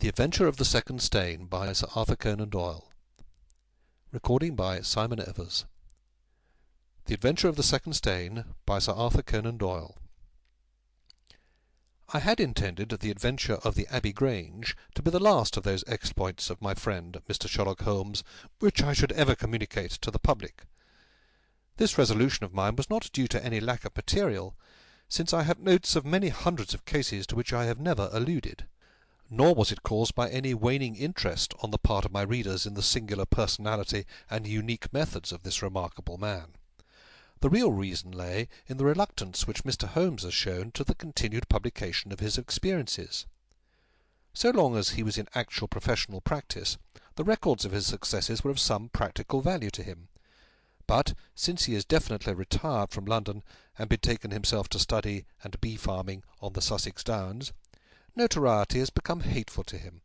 The Adventure of the Second Stain by Sir Arthur Conan Doyle. Recording by Simon Evers. The Adventure of the Second Stain by Sir Arthur Conan Doyle. I had intended The Adventure of the Abbey Grange to be the last of those exploits of my friend Mr. Sherlock Holmes which I should ever communicate to the public. This resolution of mine was not due to any lack of material, since I have notes of many hundreds of cases to which I have never alluded. Nor was it caused by any waning interest on the part of my readers in the singular personality and unique methods of this remarkable man. The real reason lay in the reluctance which Mr. Holmes has shown to the continued publication of his experiences. So long as he was in actual professional practice, the records of his successes were of some practical value to him. But since he has definitely retired from London and betaken himself to study and bee-farming on the Sussex Downs, notoriety has become hateful to him,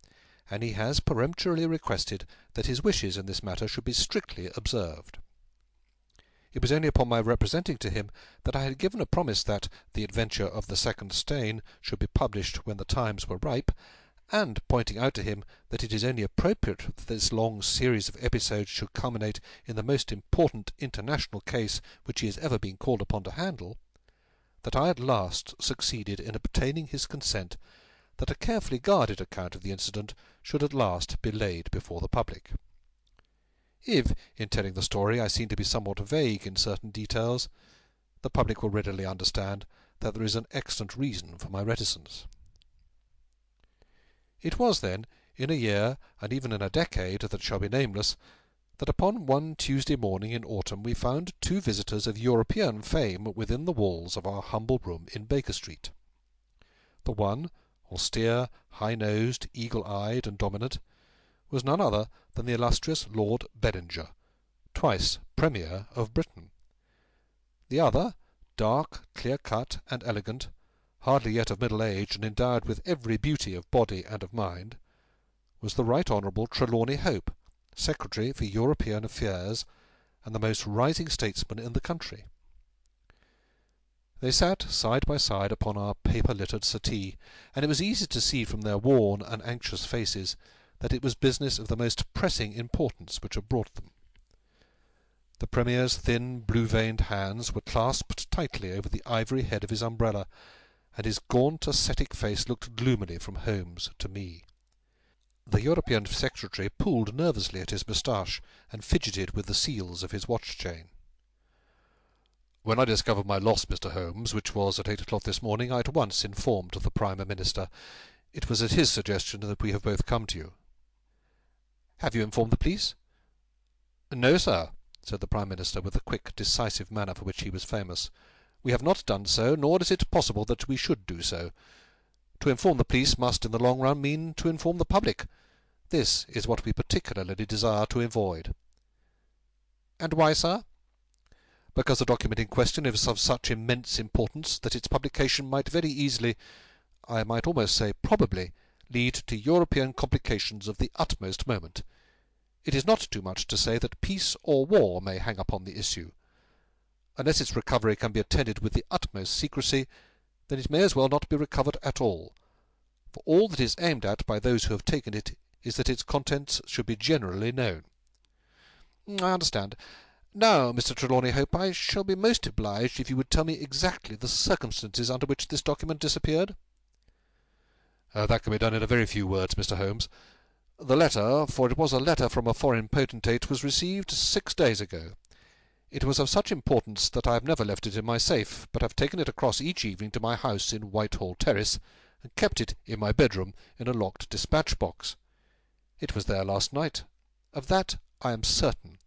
and he has peremptorily requested that his wishes in this matter should be strictly observed. It was only upon my representing to him that I had given a promise that The Adventure of the Second Stain should be published when the times were ripe, and pointing out to him that it is only appropriate that this long series of episodes should culminate in the most important international case which he has ever been called upon to handle, that I at last succeeded in obtaining his consent that a carefully guarded account of the incident should at last be laid before the public. If, in telling the story, I seem to be somewhat vague in certain details, the public will readily understand that there is an excellent reason for my reticence. It was, then, in a year, and even in a decade that shall be nameless, that upon one Tuesday morning in autumn we found two visitors of European fame within the walls of our humble room in Baker Street. The one, austere, high-nosed, eagle-eyed, and dominant, was none other than the illustrious Lord Bellinger, twice Premier of Britain. The other, dark, clear-cut, and elegant, hardly yet of middle age, and endowed with every beauty of body and of mind, was the Right Honourable Trelawney Hope, Secretary for European Affairs, and the most rising statesman in the country. They sat side by side upon our paper-littered settee, and it was easy to see from their worn and anxious faces that it was business of the most pressing importance which had brought them. The Premier's thin, blue-veined hands were clasped tightly over the ivory head of his umbrella, and his gaunt, ascetic face looked gloomily from Holmes to me. The European Secretary pulled nervously at his moustache, and fidgeted with the seals of his watch-chain. "When I discovered my loss, Mr. Holmes, which was at 8 o'clock this morning, I at once informed the Prime Minister. It was at his suggestion that we have both come to you." "Have you informed the police?" "No, sir," said the Prime Minister, with the quick, decisive manner for which he was famous. "We have not done so, nor is it possible that we should do so. To inform the police must, in the long run, mean to inform the public. This is what we particularly desire to avoid." "And why, sir?" "Because the document in question is of such immense importance that its publication might very easily, I might almost say probably, lead to European complications of the utmost moment. It is not too much to say that peace or war may hang upon the issue. Unless its recovery can be attended with the utmost secrecy, then it may as well not be recovered at all, for all that is aimed at by those who have taken it is that its contents should be generally known." "I understand. Now, Mr. Trelawney Hope, I shall be most obliged if you would tell me exactly the circumstances under which this document disappeared." "That can be done in a very few words, Mr. Holmes. The letter, for it was a letter from a foreign potentate, was received 6 days ago. It was of such importance that I have never left it in my safe, but have taken it across each evening to my house in Whitehall Terrace, and kept it in my bedroom in a locked dispatch box. It was there last night. Of that I am certain.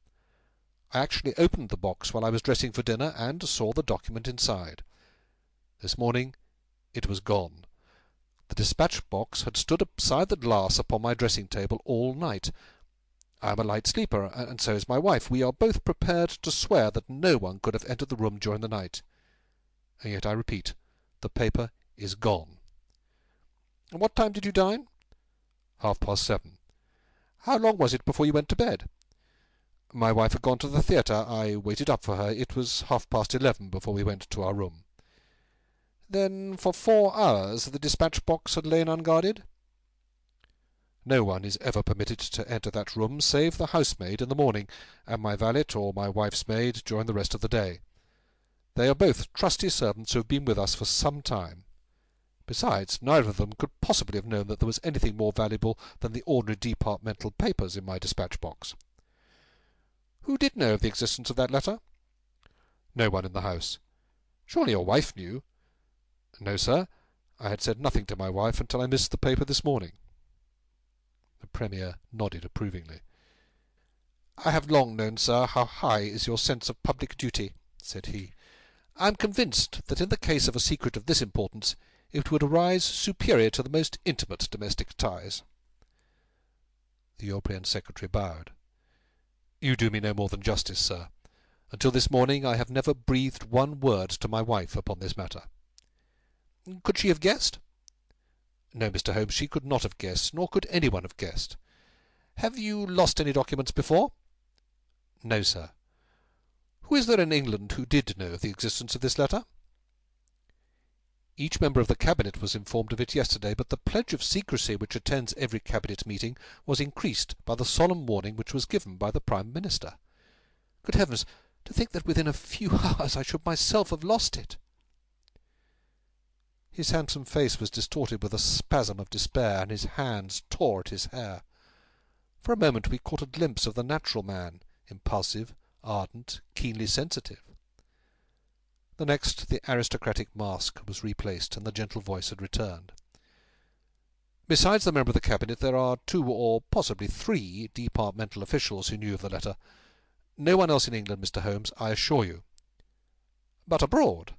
I actually opened the box while I was dressing for dinner, and saw the document inside. This morning it was gone. The dispatch box had stood beside the glass upon my dressing-table all night. I am a light sleeper, and so is my wife. We are both prepared to swear that no one could have entered the room during the night. And yet, I repeat, the paper is gone." "And what time did you dine?" 7:30. "How long was it before you went to bed?" "My wife had gone to the theatre. I waited up for her. It was 11:30 before we went to our room." "Then for 4 hours the dispatch-box had lain unguarded?" No one is ever permitted to enter that room save the housemaid in the morning, and my valet or my wife's maid during the rest of the day. They are both trusty servants who have been with us for some time. Besides, neither of them could possibly have known that there was anything more valuable than the ordinary departmental papers in my dispatch box. Who did know of the existence of that letter? No one in the house. Surely your wife knew? No, sir. I had said nothing to my wife until I missed the paper this morning. The Premier nodded approvingly. I have long known, sir, how high is your sense of public duty, said he. I am convinced that in the case of a secret of this importance it would arise superior to the most intimate domestic ties. The European Secretary bowed. You do me no more than justice, sir. Until this morning I have never breathed one word to my wife upon this matter. Could she have guessed? No, Mr. Holmes, she could not have guessed, nor could anyone have guessed. Have you lost any documents before? No, sir. Who is there in England who did know of the existence of this letter? Each member of the Cabinet was informed of it yesterday, but the pledge of secrecy which attends every Cabinet meeting was increased by the solemn warning which was given by the Prime Minister. Good heavens, to think that within a few hours I should myself have lost it! His handsome face was distorted with a spasm of despair, and his hands tore at his hair. For a moment we caught a glimpse of the natural man, impulsive, ardent, keenly sensitive. The next, the aristocratic mask was replaced, and the gentle voice had returned. Besides the member of the Cabinet, there are 2 or possibly 3 departmental officials who knew of the letter. No one else in England, Mr. Holmes, I assure you. But abroad?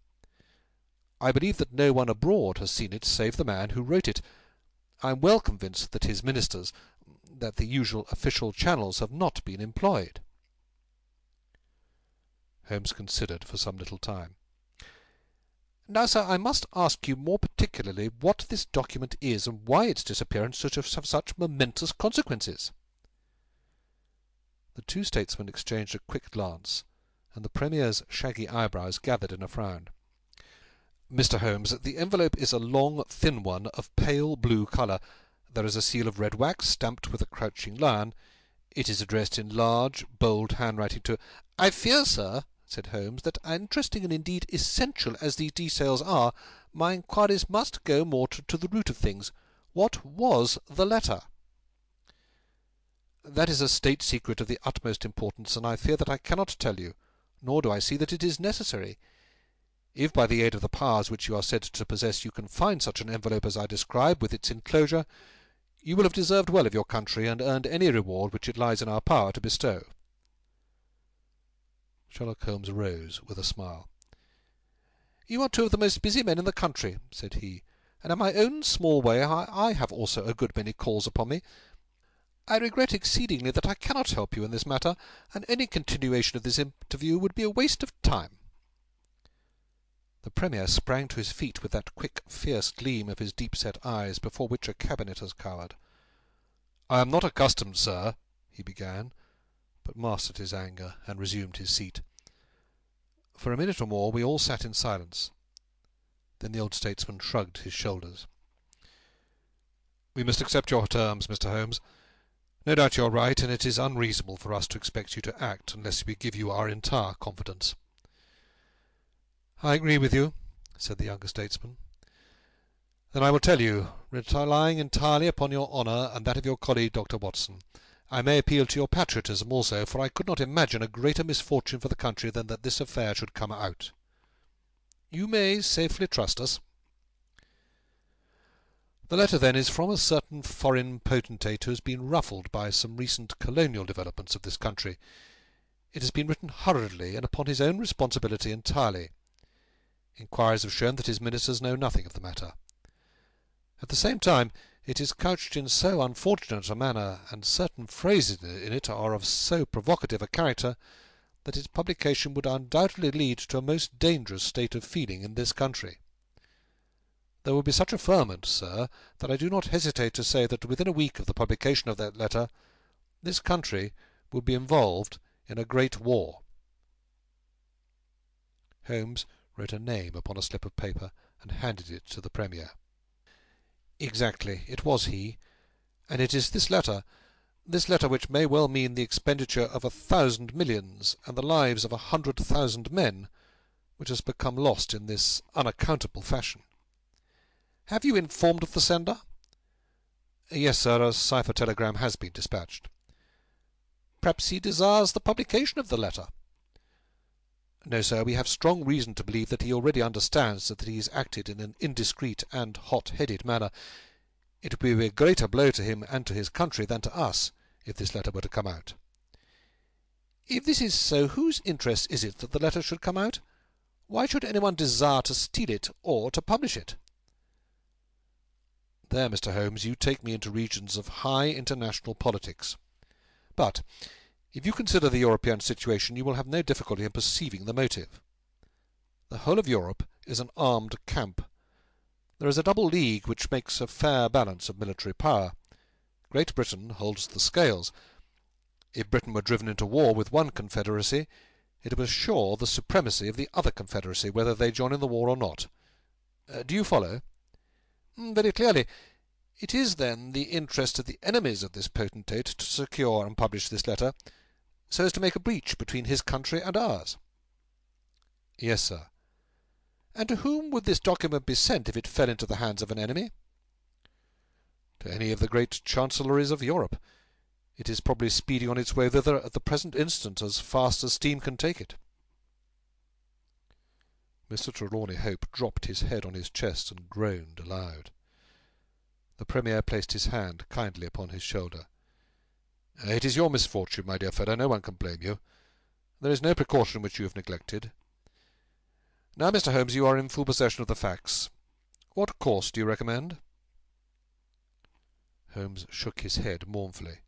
I believe that no one abroad has seen it save the man who wrote it. I am well convinced that his ministers, that the usual official channels have not been employed. Holmes considered for some little time. Now, sir, I must ask you more particularly what this document is, and why its disappearance should have such momentous consequences. The 2 statesmen exchanged a quick glance, and the Premier's shaggy eyebrows gathered in a frown. Mr. Holmes, the envelope is a long, thin one of pale blue colour. There is a seal of red wax stamped with a crouching lion. It is addressed in large, bold handwriting to— I fear, sir, said Holmes, that interesting and indeed essential as these details are, my inquiries must go more to the root of things. What was the letter? That is a state secret of the utmost importance, and I fear that I cannot tell you, nor do I see that it is necessary. If by the aid of the powers which you are said to possess you can find such an envelope as I describe, with its enclosure, you will have deserved well of your country, and earned any reward which it lies in our power to bestow. Sherlock Holmes rose with a smile. You are 2 of the most busy men in the country, said he, and in my own small way I have also a good many calls upon me. I regret exceedingly that I cannot help you in this matter, and any continuation of this interview would be a waste of time. The Premier sprang to his feet with that quick, fierce gleam of his deep-set eyes before which a cabinet has cowered. I am not accustomed, sir, he began, but mastered his anger and resumed his seat. For a minute or more we all sat in silence. Then the old statesman shrugged his shoulders. We must accept your terms, Mr. Holmes. No doubt you are right, and it is unreasonable for us to expect you to act unless we give you our entire confidence. I agree with you, said the younger statesman. Then I will tell you, relying entirely upon your honour and that of your colleague Dr. Watson. I may appeal to your patriotism also, for I could not imagine a greater misfortune for the country than that this affair should come out. You may safely trust us. The letter, then, is from a certain foreign potentate who has been ruffled by some recent colonial developments of this country. It has been written hurriedly and upon his own responsibility entirely. Inquiries have shown that his ministers know nothing of the matter. At the same time, it is couched in so unfortunate a manner, and certain phrases in it are of so provocative a character, that its publication would undoubtedly lead to a most dangerous state of feeling in this country. There will be such a ferment, sir, that I do not hesitate to say that within a week of the publication of that letter, this country will be involved in a great war. Holmes wrote a name upon a slip of paper and handed it to the Premier. Exactly, it was he, And it is this letter which may well mean the expenditure of 1,000 millions and the lives of 100,000 men, which has become lost in this unaccountable fashion. Have you informed of the sender?" "Yes, sir, a cipher telegram has been dispatched." "Perhaps he desires the publication of the letter?" "No, sir, we have strong reason to believe that he already understands that he has acted in an indiscreet and hot-headed manner. It would be a greater blow to him and to his country than to us, if this letter were to come out." "If this is so, whose interest is it that the letter should come out? Why should anyone desire to steal it or to publish it?" "There, Mr. Holmes, you take me into regions of high international politics. But if you consider the European situation, you will have no difficulty in perceiving the motive. The whole of Europe is an armed camp. There is a double league which makes a fair balance of military power. Great Britain holds the scales. If Britain were driven into war with one confederacy, it would assure the supremacy of the other confederacy, whether they join in the war or not. Do you follow?" "Very clearly. It is, then, the interest of the enemies of this potentate to secure and publish this letter, so as to make a breach between his country and ours?" "Yes, sir." "And to whom would this document be sent if it fell into the hands of an enemy?" "To any of the great chancelleries of Europe. It is probably speeding on its way thither at the present instant, as fast as steam can take it." Mr. Trelawney Hope dropped his head on his chest and groaned aloud. The Premier placed his hand kindly upon his shoulder. "It is your misfortune, my dear fellow. No one can blame you. There is no precaution which you have neglected. Now, Mr. Holmes, you are in full possession of the facts. What course do you recommend?" Holmes shook his head mournfully.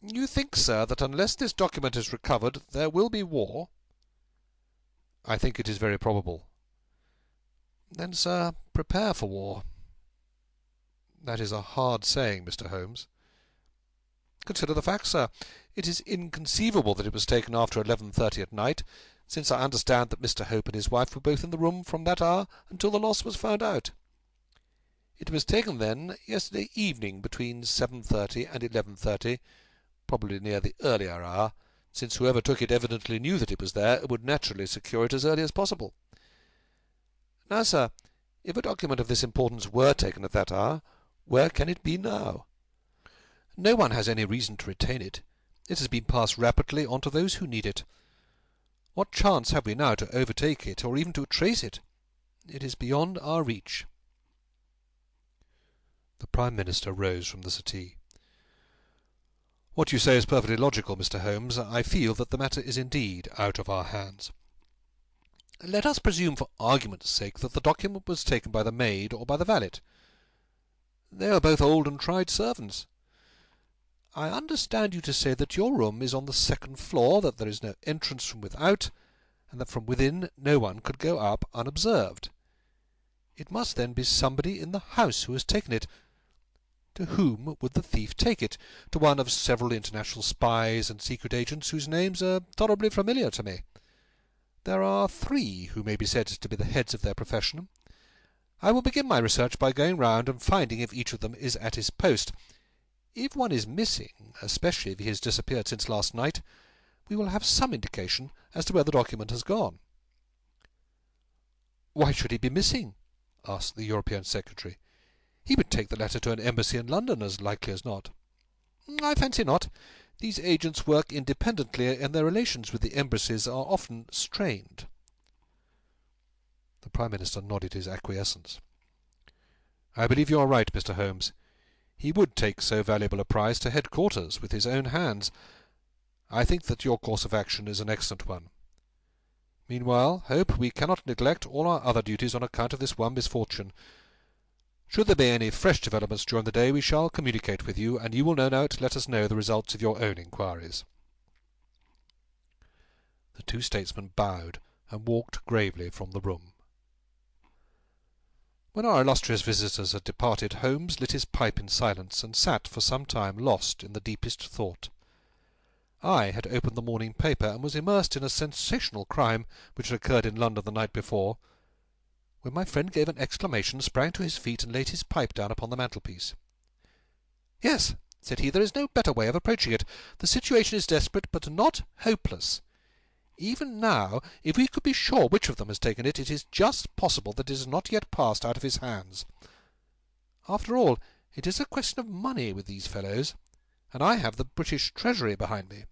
"You think, sir, that unless this document is recovered, there will be war?" "I think it is very probable." "Then, sir, prepare for war." "That is a hard saying, Mr. Holmes." "Consider the facts, sir. It is inconceivable that it was taken after 11:30 at night, since I understand that Mr. Hope and his wife were both in the room from that hour until the loss was found out. It was taken, then, yesterday evening between 7:30 and 11:30, probably near the earlier hour, since whoever took it evidently knew that it was there and would naturally secure it as early as possible. Now, sir, if a document of this importance were taken at that hour, where can it be now? No one has any reason to retain it. It has been passed rapidly on to those who need it. What chance have we now to overtake it, or even to trace it? It is beyond our reach." The Prime Minister rose from the settee. "What you say is perfectly logical, Mr. Holmes. I feel that the matter is indeed out of our hands. Let us presume for argument's sake that the document was taken by the maid or by the valet. They are both old and tried servants. I understand you to say that your room is on the second floor, that there is no entrance from without, and that from within no one could go up unobserved. It must then be somebody in the house who has taken it. To whom would the thief take it? To one of several international spies and secret agents whose names are tolerably familiar to me. There are 3 who may be said to be the heads of their profession. I will begin my research by going round and finding if each of them is at his post. If one is missing, especially if he has disappeared since last night, we will have some indication as to where the document has gone." "Why should he be missing?" asked the European Secretary. "He would take the letter to an embassy in London, as likely as not." "I fancy not. These agents work independently, and their relations with the embassies are often strained." The Prime Minister nodded his acquiescence. "I believe you are right, Mr. Holmes. He would take so valuable a prize to headquarters with his own hands. I think that your course of action is an excellent one. Meanwhile, Hope, we cannot neglect all our other duties on account of this one misfortune. Should there be any fresh developments during the day, we shall communicate with you, and you will no doubt let us know the results of your own inquiries." The 2 statesmen bowed and walked gravely from the room. When our illustrious visitors had departed, Holmes lit his pipe in silence, and sat for some time lost in the deepest thought. I had opened the morning paper, and was immersed in a sensational crime which had occurred in London the night before, when my friend gave an exclamation, sprang to his feet, and laid his pipe down upon the mantelpiece. "Yes," said he, "there is no better way of approaching it. The situation is desperate, but not hopeless. Even now, if we could be sure which of them has taken it, it is just possible that it has not yet passed out of his hands. After all, it is a question of money with these fellows, and I have the British Treasury behind me.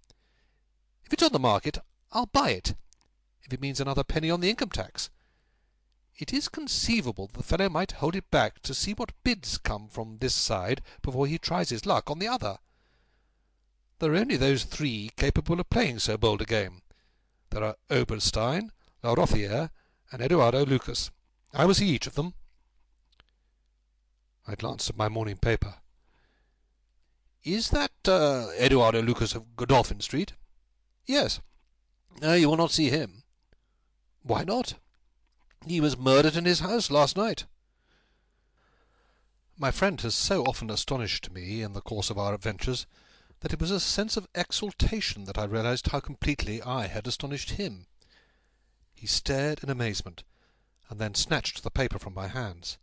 If it's on the market, I'll buy it, if it means another penny on the income tax. It is conceivable that the fellow might hold it back to see what bids come from this side before he tries his luck on the other. There are only those three capable of playing so bold a game. There are Oberstein, La Rothiere, and Eduardo Lucas. I will see each of them." I glanced at my morning paper. "Is that Eduardo Lucas of Godolphin Street?" "Yes." "You will not see him." "Why not?" "He was murdered in his house last night." My friend has so often astonished me in the course of our adventures that it was a sense of exultation that I realized how completely I had astonished him. He stared in amazement, and then snatched the paper from my hands.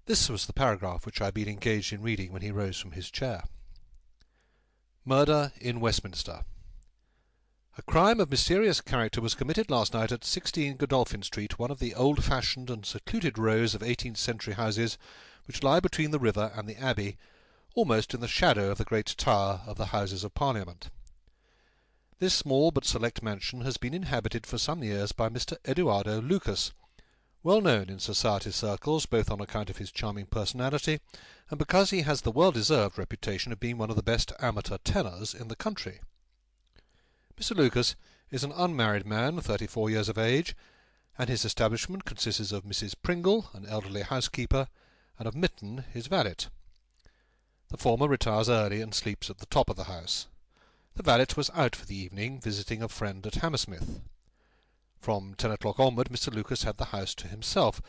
This was the paragraph which I had been engaged in reading when he rose from his chair. "Murder in Westminster. A crime of mysterious character was committed last night at 16 Godolphin Street, one of the old-fashioned and secluded rows of 18th-century houses which lie between the river and the Abbey, almost in the shadow of the great tower of the Houses of Parliament. This small but select mansion has been inhabited for some years by Mr. Eduardo Lucas, well known in society circles both on account of his charming personality and because he has the well-deserved reputation of being one of the best amateur tenors in the country. Mr. Lucas is an unmarried man, 34 years of age, and his establishment consists of Mrs. Pringle, an elderly housekeeper, and of Mitten, his valet. The former retires early and sleeps at the top of the house. The valet was out for the evening, visiting a friend at Hammersmith. From 10 o'clock onward Mr. Lucas had the house to himself.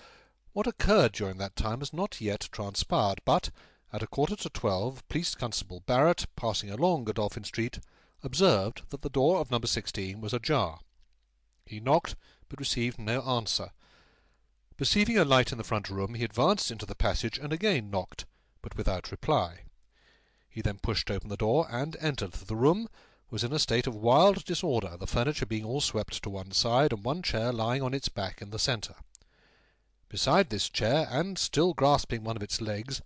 What occurred during that time has not yet transpired, but at 11:45 Police Constable Barrett, passing along Godolphin Street, observed that the door of number 16 was ajar. He knocked, but received no answer. Perceiving a light in the front room, he advanced into the passage and again knocked, but without reply. He then pushed open the door and entered. The room was in a state of wild disorder, the furniture being all swept to one side, and one chair lying on its back in the centre. Beside this chair, and still grasping one of its legs,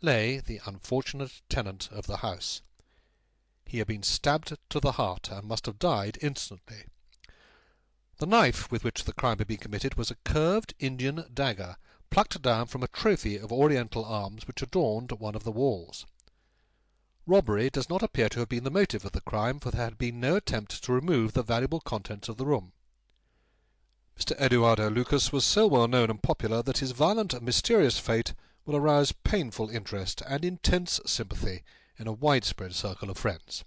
lay the unfortunate tenant of the house. He had been stabbed to the heart, and must have died instantly. The knife with which the crime had been committed was a curved Indian dagger, plucked down from a trophy of Oriental arms which adorned one of the walls. Robbery does not appear to have been the motive of the crime, for there had been no attempt to remove the valuable contents of the room. Mr. Eduardo Lucas was so well known and popular that his violent and mysterious fate will arouse painful interest and intense sympathy in a widespread circle of friends.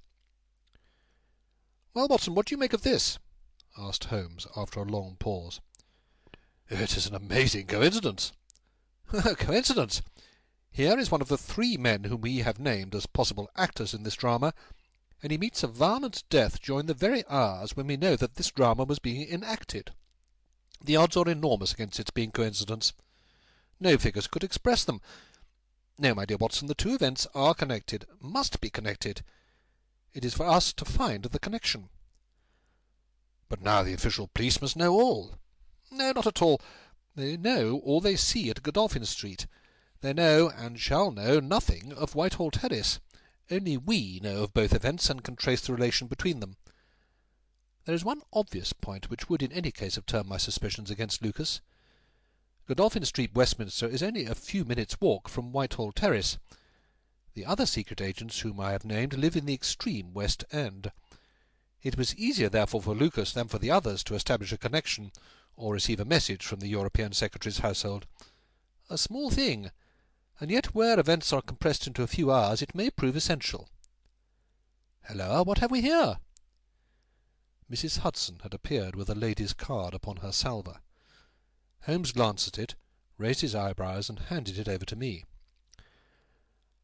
"Well, Watson, what do you make of this?" asked Holmes, after a long pause. "It is an amazing coincidence." "Coincidence! Here is one of the three men whom we have named as possible actors in this drama, and he meets a violent death during the very hours when we know that this drama was being enacted. The odds are enormous against its being coincidence. No figures could express them. No, my dear Watson, the two events are connected, must be connected. It is for us to find the connection." "But now the official police must know all." "No, not at all. They know all they see at Godolphin Street. They know, and shall know, nothing of Whitehall Terrace. Only we know of both events, and can trace the relation between them. There is one obvious point which would in any case have turned my suspicions against Lucas. Godolphin Street, Westminster, is only a few minutes' walk from Whitehall Terrace. The other secret agents whom I have named live in the extreme West End. It was easier, therefore, for Lucas than for the others to establish a connection, or receive a message from the European Secretary's household. A small thing, and yet where events are compressed into a few hours it may prove essential. Halloa, what have we here?" Mrs. Hudson had appeared with a lady's card upon her salver. Holmes glanced at it, raised his eyebrows, and handed it over to me.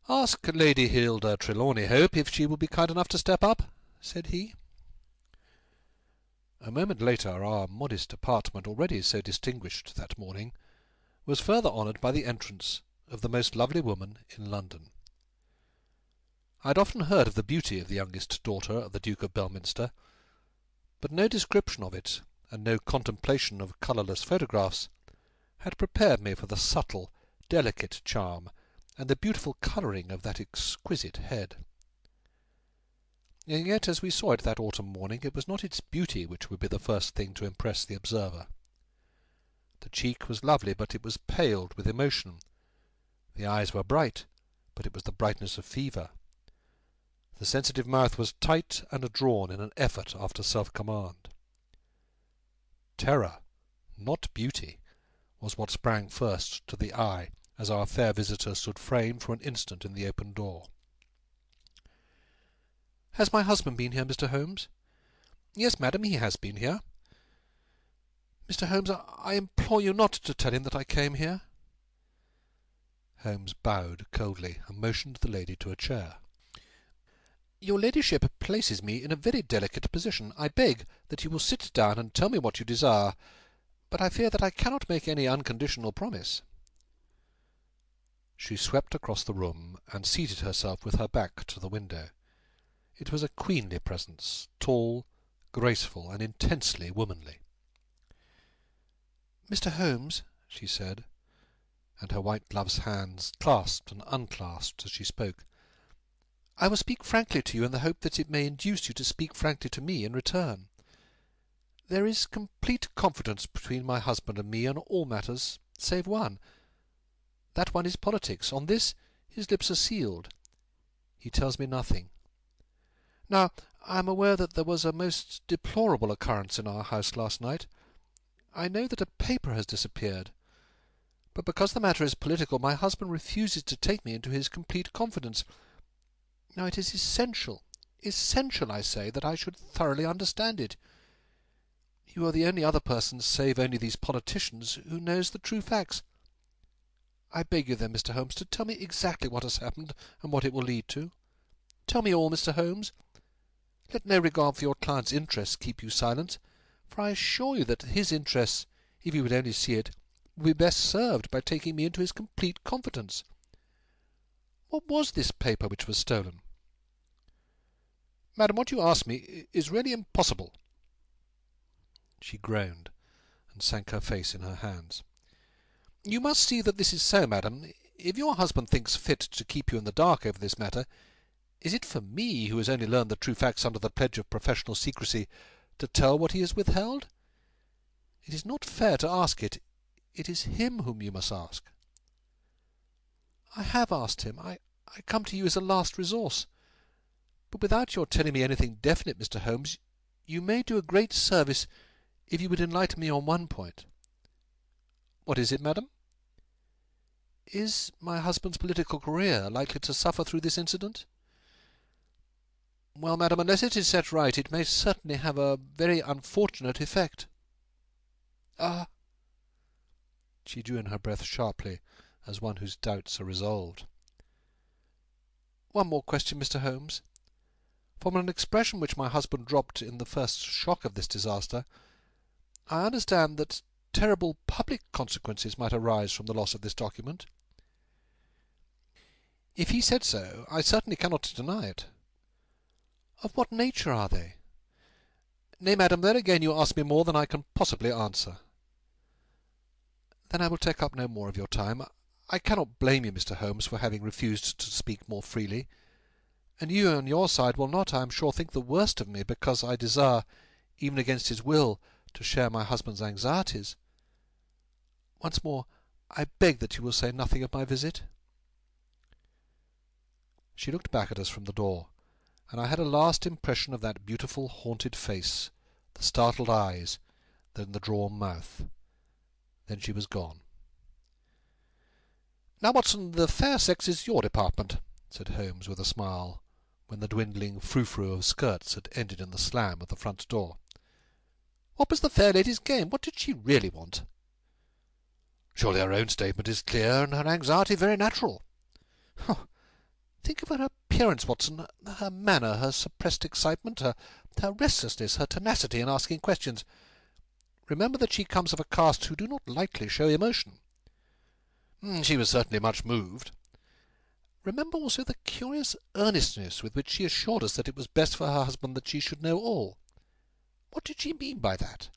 "Ask Lady Hilda Trelawney Hope if she will be kind enough to step up," said he. A moment later our modest apartment, already so distinguished that morning, was further honoured by the entrance of the most lovely woman in London. I had often heard of the beauty of the youngest daughter of the Duke of Belminster, but no description of it, and no contemplation of colourless photographs, had prepared me for the subtle, delicate charm and the beautiful colouring of that exquisite head. And yet, as we saw it that autumn morning, it was not its beauty which would be the first thing to impress the observer. The cheek was lovely, but it was paled with emotion. The eyes were bright, but it was the brightness of fever. The sensitive mouth was tight and drawn in an effort after self-command. Terror, not beauty, was what sprang first to the eye as our fair visitor stood framed for an instant in the open door. "Has my husband been here, Mr. Holmes?" "Yes, madam, he has been here." "Mr. Holmes, I implore you not to tell him that I came here." Holmes bowed coldly and motioned the lady to a chair. "Your ladyship places me in a very delicate position. I beg that you will sit down and tell me what you desire, but I fear that I cannot make any unconditional promise." She swept across the room and seated herself with her back to the window. It was a queenly presence, tall, graceful, and intensely womanly. "Mr. Holmes," she said, and her white glove's hands clasped and unclasped as she spoke, "I will speak frankly to you in the hope that it may induce you to speak frankly to me in return. There is complete confidence between my husband and me on all matters, save one. That one is politics. On this his lips are sealed. He tells me nothing. Now, I am aware that there was a most deplorable occurrence in our house last night. I know that a paper has disappeared, but because the matter is political, my husband refuses to take me into his complete confidence. Now, it is essential, I say, that I should thoroughly understand it. You are the only other person, save only these politicians, who knows the true facts. I beg you, then, Mr. Holmes, to tell me exactly what has happened and what it will lead to. Tell me all, Mr. Holmes. Let no regard for your client's interests keep you silent, for I assure you that his interests, if he would only see it, would be best served by taking me into his complete confidence. What was this paper which was stolen?" "Madam, what you ask me is really impossible." She groaned, and sank her face in her hands. "You must see that this is so, madam. If your husband thinks fit to keep you in the dark over this matter, is it for me, who has only learned the true facts under the pledge of professional secrecy, to tell what he has withheld? It is not fair to ask it. It is him whom you must ask." "I have asked him. I come to you as a last resource. But without your telling me anything definite, Mr. Holmes, you may do a great service if you would enlighten me on one point." "What is it, madam?" "Is my husband's political career likely to suffer through this incident?" "Well, madam, unless it is set right, it may certainly have a very unfortunate effect." "Ah!" She drew in her breath sharply, as one whose doubts are resolved. "One more question, Mr. Holmes. From an expression which my husband dropped in the first shock of this disaster, I understand that terrible public consequences might arise from the loss of this document." "If he said so, I certainly cannot deny it." "Of what nature are they?" "Nay, madam, there again you ask me more than I can possibly answer." "Then I will take up no more of your time. I cannot blame you, Mr. Holmes, for having refused to speak more freely, and you on your side will not, I am sure, think the worst of me because I desire, even against his will, to share my husband's anxieties. Once more, I beg that you will say nothing of my visit." She looked back at us from the door, and I had a last impression of that beautiful haunted face, the startled eyes, then the drawn mouth. Then she was gone. "Now, Watson, the fair sex is your department," said Holmes with a smile, when the dwindling frou-frou of skirts had ended in the slam of the front door. "What was the fair lady's game? What did she really want?" "Surely her own statement is clear, and her anxiety very natural." "Oh, think of her appearance, Watson, her manner, her suppressed excitement, her restlessness, her tenacity in asking questions. Remember that she comes of a caste who do not lightly show emotion." "She was certainly much moved." Remember also the curious earnestness with which she assured us that it was best for her husband that she should know all. What did she mean by that?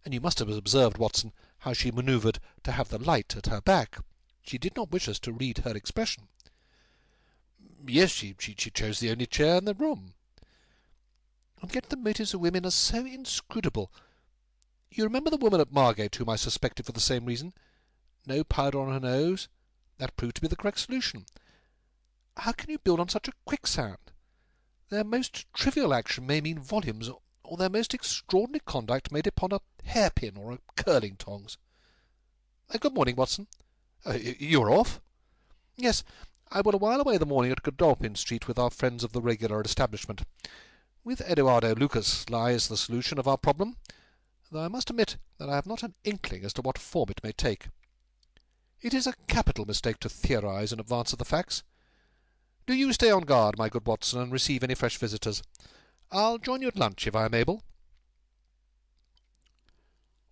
And you must have observed, Watson, how she manoeuvred to have the light at her back. She did not wish us to read her expression. Yes, she chose the only chair in the room. And yet the motives of women are so inscrutable. You remember the woman at Margate whom I suspected for the same reason? No powder on her nose. That proved to be the correct solution. How can you build on such a quicksand? Their most trivial action may mean volumes, or their most extraordinary conduct may depend upon a hairpin or a curling tongs. Good morning, Watson. You're off? Yes, I will while away the morning at Godolphin Street with our friends of the regular establishment. With Eduardo Lucas lies the solution of our problem, though I must admit that I have not an inkling as to what form it may take. It is a capital mistake to theorize in advance of the facts. Do you stay on guard, my good Watson, and receive any fresh visitors. I'll join you at lunch if I am able.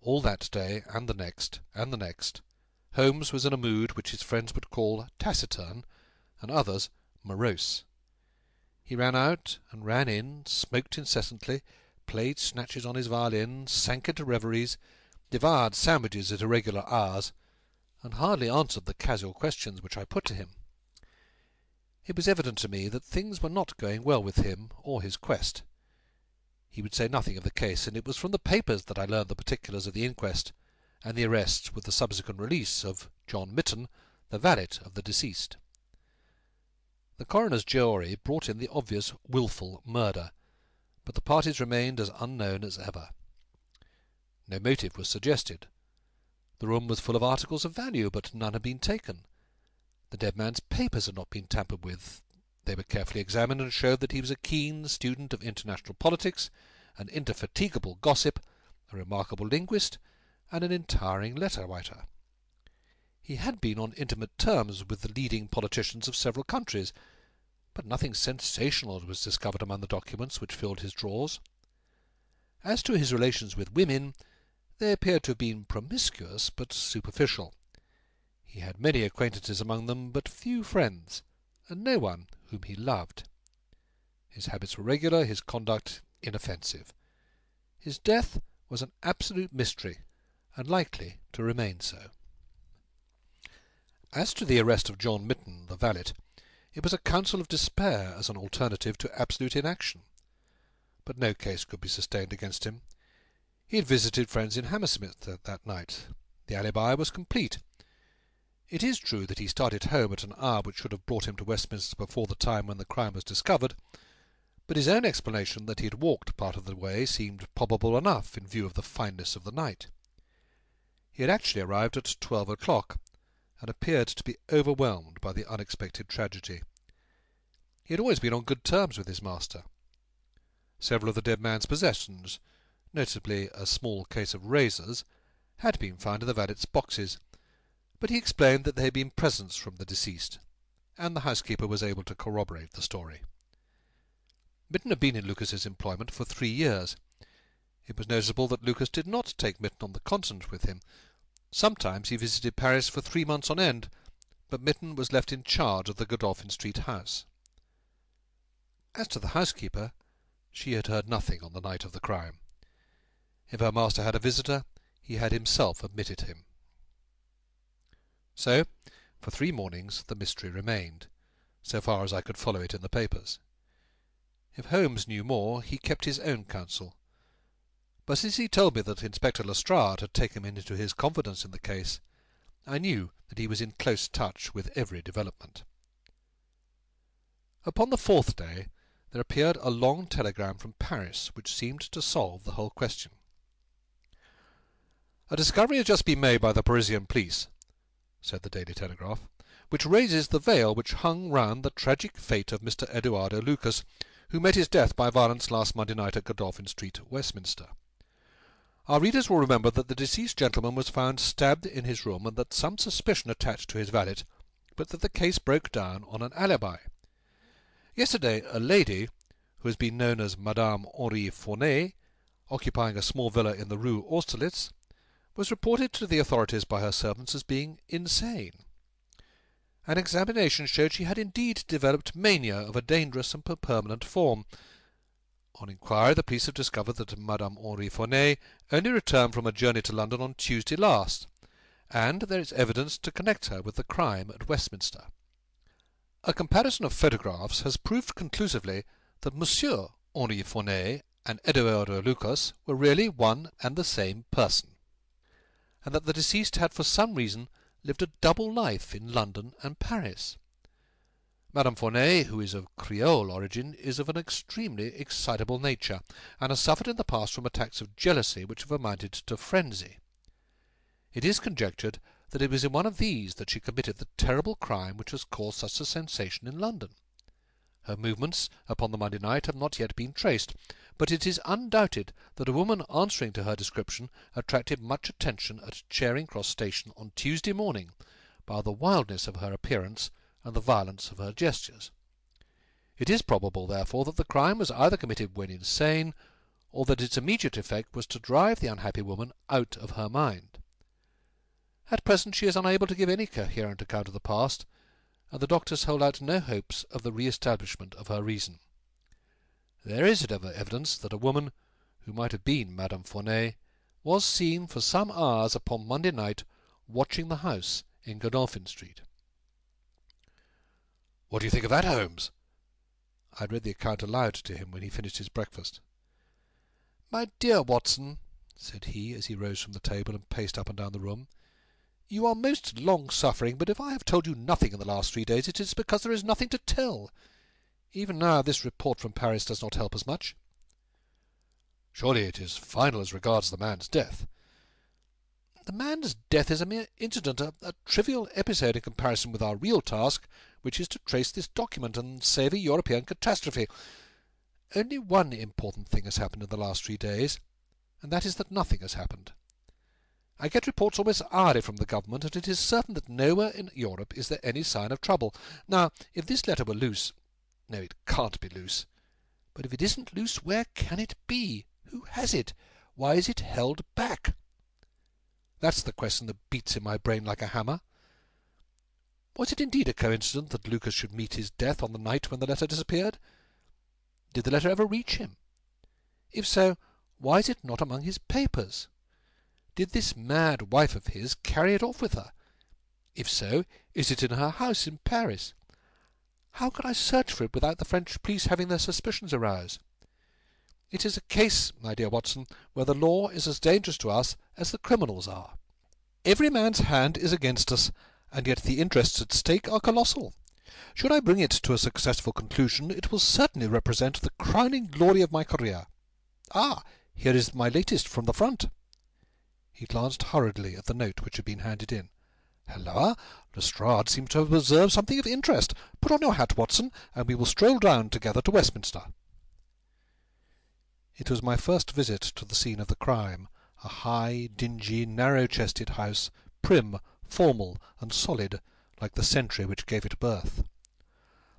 All that day, and the next, Holmes was in a mood which his friends would call taciturn, and others morose. He ran out and ran in, smoked incessantly, played snatches on his violin, sank into reveries, devoured sandwiches at irregular hours, and hardly answered the casual questions which I put to him. It was evident to me that things were not going well with him or his quest. He would say nothing of the case, and it was from the papers that I learned the particulars of the inquest, and the arrest with the subsequent release of John Mitten, the valet of the deceased. The coroner's jury brought in the obvious wilful murder, but the parties remained as unknown as ever. No motive was suggested. The room was full of articles of value, but none had been taken. The dead man's papers had not been tampered with. They were carefully examined and showed that he was a keen student of international politics, an indefatigable gossip, a remarkable linguist, and an untiring letter-writer. He had been on intimate terms with the leading politicians of several countries, but nothing sensational was discovered among the documents which filled his drawers. As to his relations with women, they appeared to have been promiscuous but superficial. He had many acquaintances among them, but few friends, and no one whom he loved. His habits were regular, his conduct inoffensive. His death was an absolute mystery, and likely to remain so. As to the arrest of John Mitten, the valet, it was a counsel of despair as an alternative to absolute inaction. But no case could be sustained against him. He had visited friends in Hammersmith that night. The alibi was complete. It is true that he started home at an hour which should have brought him to Westminster before the time when the crime was discovered, but his own explanation that he had walked part of the way seemed probable enough in view of the fineness of the night. He had actually arrived at 12 o'clock, and appeared to be overwhelmed by the unexpected tragedy. He had always been on good terms with his master. Several of the dead man's possessions, notably a small case of razors, had been found in the valet's boxes, but he explained that they had been presents from the deceased, and the housekeeper was able to corroborate the story. Mitten had been in Lucas's employment for 3 years. It was noticeable that Lucas did not take Mitten on the continent with him. Sometimes he visited Paris for 3 months on end, but Mitten was left in charge of the Godolphin Street house. As to the housekeeper, she had heard nothing on the night of the crime. If her master had a visitor, he had himself admitted him. So, for 3 mornings the mystery remained, so far as I could follow it in the papers. If Holmes knew more, he kept his own counsel. But as he told me that Inspector Lestrade had taken him into his confidence in the case, I knew that he was in close touch with every development. Upon the 4th day there appeared a long telegram from Paris which seemed to solve the whole question. "A discovery has just been made by the Parisian police," said the Daily Telegraph, "which raises the veil which hung round the tragic fate of Mr. Eduardo Lucas, who met his death by violence last Monday night at Godolphin Street, Westminster. Our readers will remember that the deceased gentleman was found stabbed in his room, and that some suspicion attached to his valet, but that the case broke down on an alibi. Yesterday a lady, who has been known as Madame Henri Fournet, occupying a small villa in the Rue Austerlitz, was reported to the authorities by her servants as being insane. An examination showed she had indeed developed mania of a dangerous and permanent form. On inquiry, the police have discovered that Madame Henri Fornet only returned from a journey to London on Tuesday last, and there is evidence to connect her with the crime at Westminster. A comparison of photographs has proved conclusively that Monsieur Henri Fornet and Eduardo Lucas were really one and the same person, and that the deceased had for some reason lived a double life in London and Paris. Madame Fornet, who is of Creole origin, is of an extremely excitable nature, and has suffered in the past from attacks of jealousy which have amounted to frenzy. It is conjectured that it was in one of these that she committed the terrible crime which has caused such a sensation in London. Her movements upon the Monday night have not yet been traced, but it is undoubted that a woman answering to her description attracted much attention at Charing Cross Station on Tuesday morning by the wildness of her appearance and the violence of her gestures. It is probable, therefore, that the crime was either committed when insane, or that its immediate effect was to drive the unhappy woman out of her mind. At present she is unable to give any coherent account of the past, and the doctors hold out no hopes of the re-establishment of her reason. There is, however, evidence that a woman, who might have been Madame Fornet, was seen for some hours upon Monday night watching the house in Godolphin Street. "What do you think of that, Holmes?" I had read the account aloud to him when he finished his breakfast. "My dear Watson," said he, as he rose from the table and paced up and down the room, "you are most long-suffering, but if I have told you nothing in the last 3 days, it is because there is nothing to tell. Even now this report from Paris does not help us much." "Surely it is final as regards the man's death?" "The man's death is a mere incident, a trivial episode in comparison with our real task, which is to trace this document and save a European catastrophe. Only one important thing has happened in the last 3 days, and that is that nothing has happened. I get reports almost hourly from the government, and it is certain that nowhere in Europe is there any sign of trouble. Now, if this letter were loose— no, it can't be loose. But if it isn't loose, where can it be? Who has it? Why is it held back? That's the question that beats in my brain like a hammer. Was it indeed a coincidence that Lucas should meet his death on the night when the letter disappeared? Did the letter ever reach him? If so, why is it not among his papers? Did this mad wife of his carry it off with her? If so, is it in her house in Paris? How can I search for it without the French police having their suspicions aroused? It is a case, my dear Watson, where the law is as dangerous to us as the criminals are. Every man's hand is against us, and yet the interests at stake are colossal. Should I bring it to a successful conclusion, it will certainly represent the crowning glory of my career. Ah, here is my latest from the front." He glanced hurriedly at the note which had been handed in. "Halloa! Lestrade seems to have observed something of interest. Put on your hat, Watson, and we will stroll down together to Westminster." It was my first visit to the scene of the crime, a high, dingy, narrow-chested house, prim, formal, and solid, like the century which gave it birth.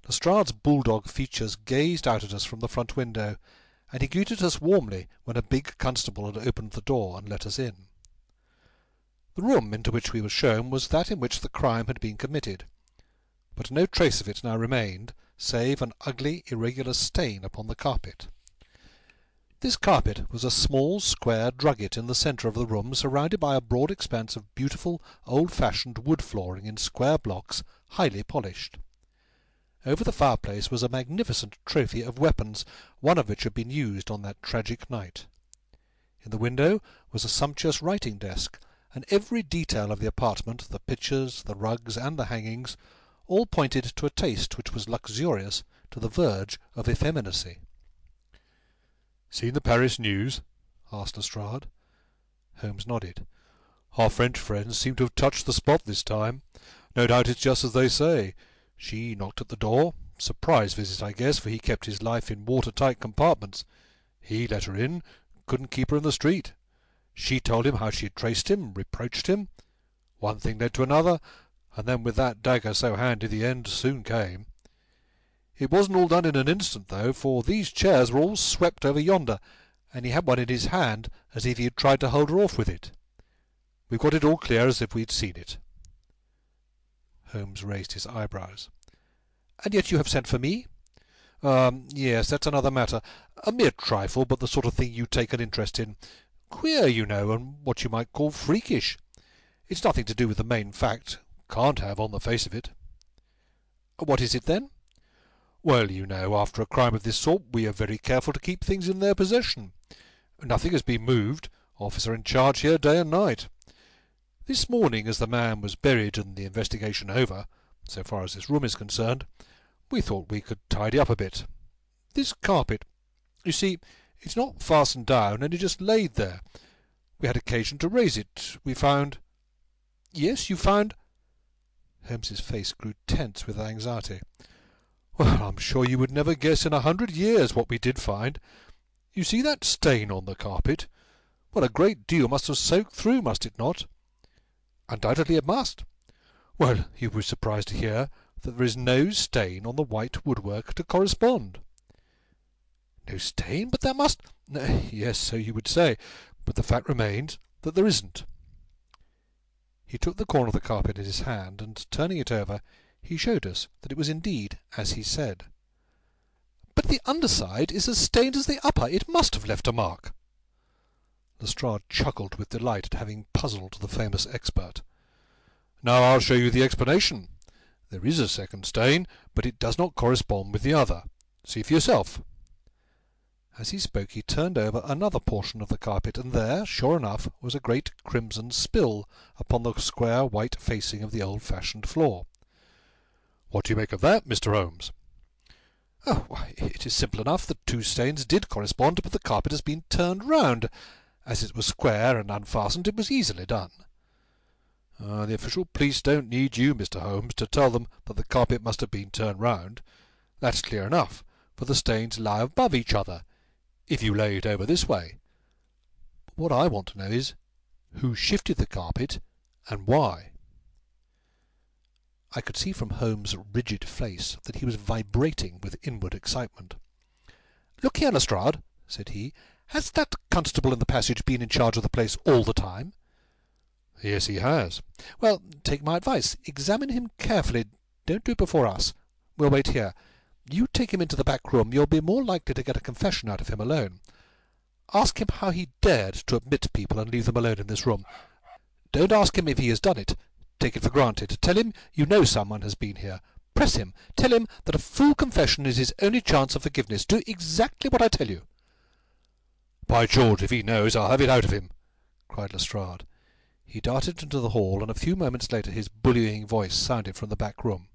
Lestrade's bulldog features gazed out at us from the front window, and he greeted us warmly when a big constable had opened the door and let us in. The room into which we were shown was that in which the crime had been committed, but no trace of it now remained, save an ugly, irregular stain upon the carpet. This carpet was a small, square drugget in the centre of the room, surrounded by a broad expanse of beautiful, old-fashioned wood flooring in square blocks, highly polished. Over the fireplace was a magnificent trophy of weapons, one of which had been used on that tragic night. In the window was a sumptuous writing-desk, and every detail of the apartment, the pictures, the rugs, and the hangings, all pointed to a taste which was luxurious to the verge of effeminacy. "Seen the Paris news?" asked Lestrade. Holmes nodded. "Our French friends seem to have touched the spot this time. No doubt it's just as they say. She knocked at the door. Surprise visit, I guess, for he kept his life in watertight compartments. He let her in, couldn't keep her in the street. She told him how she had traced him, reproached him. One thing led to another, and then with that dagger so handy the end soon came. It wasn't all done in an instant, though, for these chairs were all swept over yonder, and he had one in his hand as if he had tried to hold her off with it. We've got it all clear as if we'd seen it." Holmes raised his eyebrows. "And yet you have sent for me?" Yes, that's another matter. A mere trifle, but the sort of thing you take an interest in. Queer, you know, and what you might call freakish. It's nothing to do with the main fact. Can't have, on the face of it." "What is it, then?" "Well, you know, after a crime of this sort, we are very careful to keep things in their possession. Nothing has been moved. Officer in charge here day and night. This morning, as the man was buried and the investigation over, so far as this room is concerned, we thought we could tidy up a bit. This carpet, you see, it's not fastened down, and it just laid there. We had occasion to raise it. We found—" "Yes, you found—" Holmes's face grew tense with anxiety. "Well, I'm sure you would never guess in 100 years what we did find. You see that stain on the carpet? Well, a great deal must have soaked through, must it not?" "Undoubtedly it must." "Well, you will be surprised to hear that there is no stain on the white woodwork to correspond." "No stain? But there must—" "Yes, so you would say, but the fact remains that there isn't." He took the corner of the carpet in his hand, and turning it over, he showed us that it was indeed as he said. "But the underside is as stained as the upper. It must have left a mark." Lestrade chuckled with delight at having puzzled the famous expert. "Now I'll show you the explanation. There is a second stain, but it does not correspond with the other. See for yourself." As he spoke he turned over another portion of the carpet, and there, sure enough, was a great crimson spill upon the square white facing of the old-fashioned floor. "What do you make of that, Mr. Holmes?" "Oh, why, it is simple enough. The two stains did correspond, but the carpet has been turned round. As it was square and unfastened, it was easily done." "The official police don't need you, Mr. Holmes, to tell them that the carpet must have been turned round. That's clear enough, for the stains lie above each other, if you lay it over this way. But what I want to know is, who shifted the carpet, and why?" I could see from Holmes' rigid face that he was vibrating with inward excitement. "Look here, Lestrade," said he, "has that constable in the passage been in charge of the place all the time?" "Yes, he has." "Well, take my advice. Examine him carefully. Don't do it before us. We'll wait here. You take him into the back room. You'll be more likely to get a confession out of him alone. Ask him how he dared to admit people and leave them alone in this room. Don't ask him if he has done it. Take it for granted. Tell him you know someone has been here. Press him. Tell him that a full confession is his only chance of forgiveness. Do exactly what I tell you." "By George, if he knows, I'll have it out of him," cried Lestrade. He darted into the hall, and a few moments later his bullying voice sounded from the back room.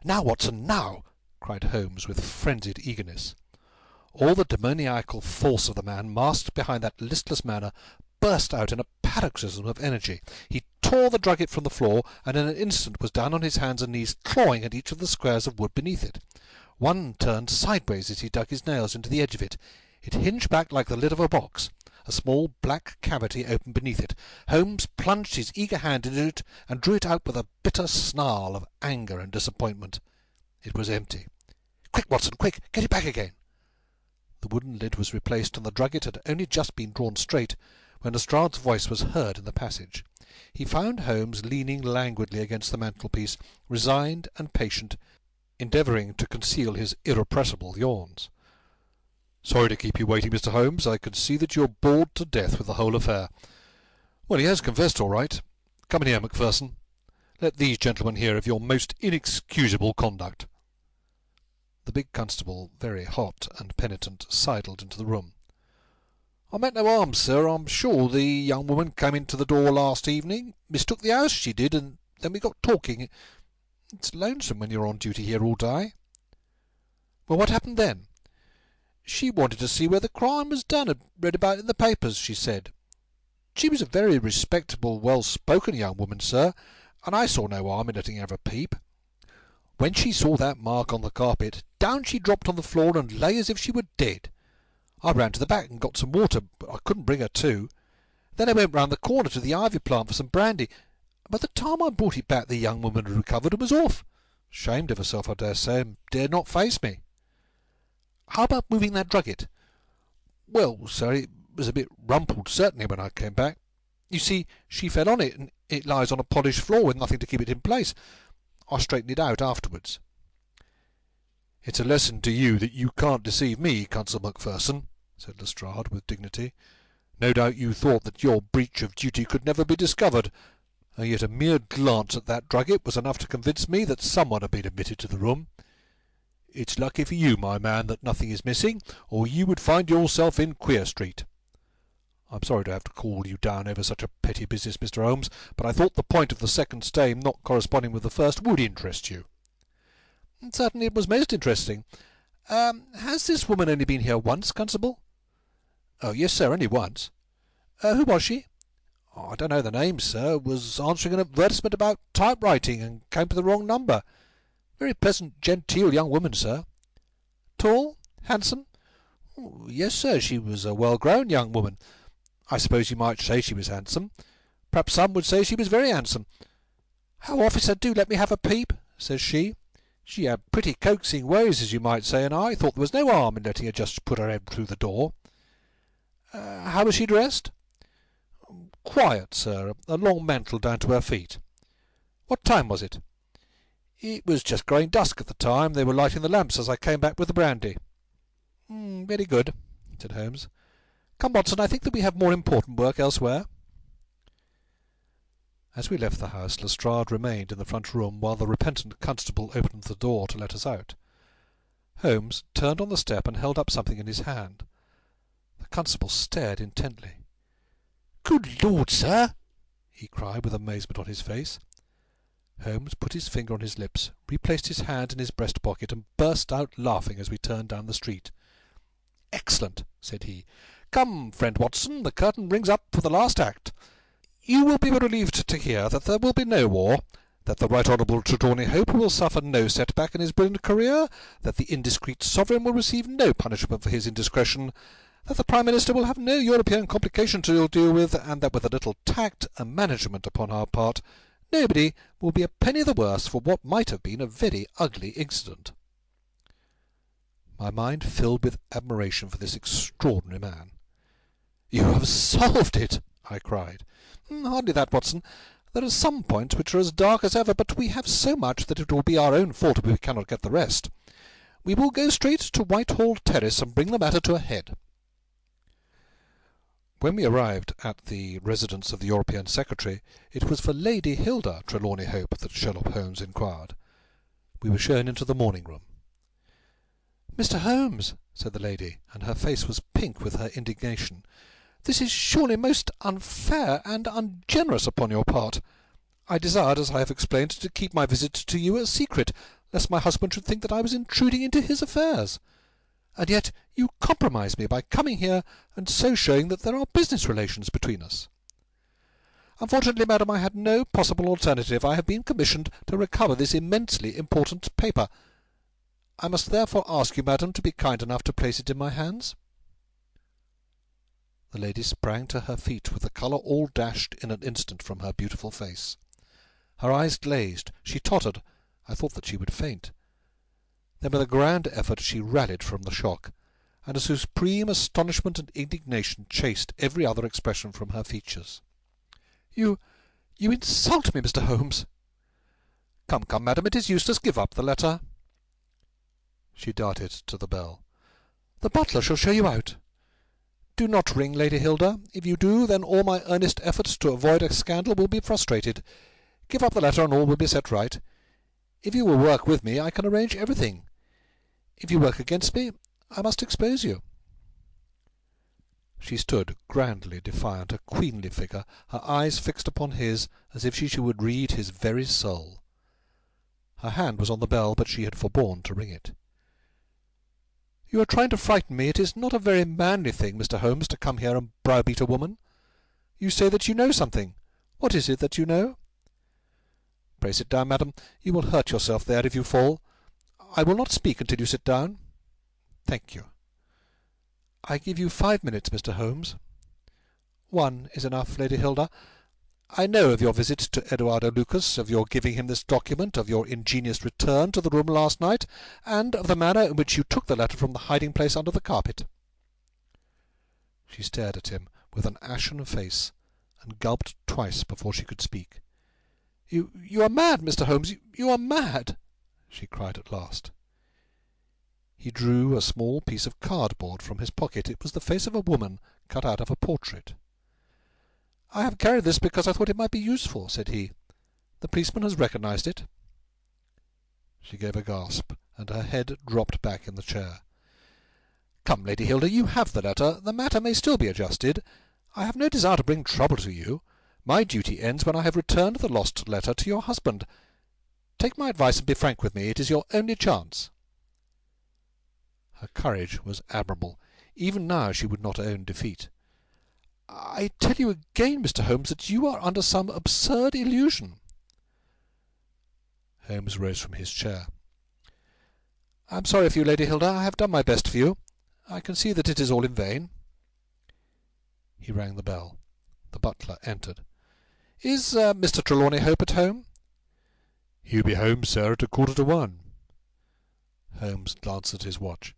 "Now, Watson, now!" cried Holmes with frenzied eagerness. All the demoniacal force of the man masked behind that listless manner burst out in a paroxysm of energy. He tore the drugget from the floor, and in an instant was down on his hands and knees, clawing at each of the squares of wood beneath it. One turned sideways as he dug his nails into the edge of it. It hinged back like the lid of a box. A small black cavity opened beneath it. Holmes plunged his eager hand into it and drew it out with a bitter snarl of anger and disappointment. It was empty. "Quick, Watson, quick! Get it back again!" The wooden lid was replaced, and the drugget had only just been drawn straight when Lestrade's voice was heard in the passage. He found Holmes leaning languidly against the mantelpiece, resigned and patient, endeavouring to conceal his irrepressible yawns. "Sorry to keep you waiting, Mr. Holmes. I can see that you're bored to death with the whole affair. Well, he has confessed all right. Come in here, Macpherson. Let these gentlemen hear of your most inexcusable conduct." The big constable, very hot and penitent, sidled into the room. "I meant no harm, sir. I'm sure the young woman came into the door last evening, mistook the house, she did, and then we got talking. It's lonesome when you're on duty here all day." "Well, what happened then?" "She wanted to see where the crime was done, had read about it in the papers, she said. She was a very respectable, well-spoken young woman, sir, and I saw no harm in letting her have a peep. When she saw that mark on the carpet, down she dropped on the floor and lay as if she were dead. I ran to the back and got some water, but I couldn't bring her to. Then I went round the corner to the ivy plant for some brandy. By the time I brought it back, the young woman had recovered and was off. Ashamed of herself, I dare say, and dared not face me." "How about moving that drugget?" "Well, sir, it was a bit rumpled, certainly, when I came back. You see, she fell on it, and it lies on a polished floor with nothing to keep it in place. I straightened it out afterwards." "It's a lesson to you that you can't deceive me, Constable Macpherson," said Lestrade with dignity. "No doubt you thought that your breach of duty could never be discovered, and yet a mere glance at that drugget was enough to convince me that someone had been admitted to the room. It's lucky for you, my man, that nothing is missing, or you would find yourself in Queer Street. I'm sorry to have to call you down over such a petty business, Mr. Holmes, but I thought the point of the second stain not corresponding with the first would interest you." "Certainly it was most interesting. Has this woman only been here once, Constable?" "Oh, yes, sir, only once." "Who was she?" "I don't know the name, sir. Was answering an advertisement about typewriting, and came to the wrong number. Very pleasant, genteel young woman, sir." "Tall? Handsome?" "Yes, sir, she was a well-grown young woman. I suppose you might say she was handsome. Perhaps some would say she was very handsome. 'How, officer, do let me have a peep,' says she. She had pretty coaxing ways, as you might say, and I thought there was no harm in letting her just put her head through the door." "How was she dressed?" "Quiet, sir. A long mantle down to her feet." "What time was it?" "It was just growing dusk at the time. They were lighting the lamps as I came back with the brandy." "Very good," said Holmes. "Come, Watson, I think that we have more important work elsewhere." As we left the house, Lestrade remained in the front room while the repentant constable opened the door to let us out. Holmes turned on the step and held up something in his hand. The constable stared intently. "Good Lord, sir!" he cried with amazement on his face. Holmes put his finger on his lips, replaced his hand in his breast pocket, and burst out laughing as we turned down the street. "Excellent," said he. "Come, friend Watson, the curtain rings up for the last act. You will be relieved to hear that there will be no war, that the Right Honourable Trelawney Hope will suffer no setback in his brilliant career, that the indiscreet sovereign will receive no punishment for his indiscretion, that the Prime Minister will have no European complication to deal with, and that with a little tact and management upon our part, nobody will be a penny the worse for what might have been a very ugly incident." My mind filled with admiration for this extraordinary man. "You have solved it!" I cried. "Hardly that, Watson. There are some points which are as dark as ever, but we have so much that it will be our own fault if we cannot get the rest. We will go straight to Whitehall Terrace and bring the matter to a head." When we arrived at the residence of the European Secretary, it was for Lady Hilda Trelawney Hope that Sherlock Holmes inquired. We were shown into the morning-room. "Mr. Holmes," said the lady, and her face was pink with her indignation, "this is surely most unfair and ungenerous upon your part. I desired, as I have explained, to keep my visit to you a secret, lest my husband should think that I was intruding into his affairs. And yet you compromise me by coming here and so showing that there are business relations between us." "Unfortunately, madam, I had no possible alternative. I have been commissioned to recover this immensely important paper. I must therefore ask you, madam, to be kind enough to place it in my hands." The lady sprang to her feet with the colour all dashed in an instant from her beautiful face. Her eyes glazed. She tottered. I thought that she would faint. Then with a grand effort she rallied from the shock, and a supreme astonishment and indignation chased every other expression from her features. You insult me, Mr. Holmes." "Come, come, madam, it is useless. Give up the letter." She darted to the bell. "The butler shall show you out." "Do not ring, Lady Hilda. If you do, then all my earnest efforts to avoid a scandal will be frustrated. Give up the letter, and all will be set right. If you will work with me, I can arrange everything. If you work against me, I must expose you." She stood grandly defiant, a queenly figure, her eyes fixed upon his, as if she would read his very soul. Her hand was on the bell, but she had forborne to ring it. "You are trying to frighten me. It is not a very manly thing, Mr. Holmes, to come here and browbeat a woman. You say that you know something. What is it that you know?" "Pray sit down, madam. You will hurt yourself there if you fall. I will not speak until you sit down." "Thank you." "I give you 5 minutes, Mr. Holmes." "1 is enough, Lady Hilda. I know of your visit to Eduardo Lucas, of your giving him this document, of your ingenious return to the room last night, and of the manner in which you took the letter from the hiding-place under the carpet." She stared at him with an ashen face, and gulped twice before she could speak. You are mad, Mr. Holmes! You are mad!" she cried at last. He drew a small piece of cardboard from his pocket. It was the face of a woman cut out of a portrait. "I have carried this because I thought it might be useful," said he. "The policeman has recognized it." She gave a gasp, and her head dropped back in the chair. "Come, Lady Hilda, you have the letter. The matter may still be adjusted. I have no desire to bring trouble to you. My duty ends when I have returned the lost letter to your husband. Take my advice and be frank with me. It is your only chance." Her courage was admirable. Even now she would not own defeat. "I tell you again, Mr. Holmes, that you are under some absurd illusion." Holmes rose from his chair. "I am sorry for you, Lady Hilda. I have done my best for you. I can see that it is all in vain." He rang the bell. The butler entered. "Is Mr. Trelawney Hope at home?" "He'll be home, sir, at 1:15. Holmes glanced at his watch.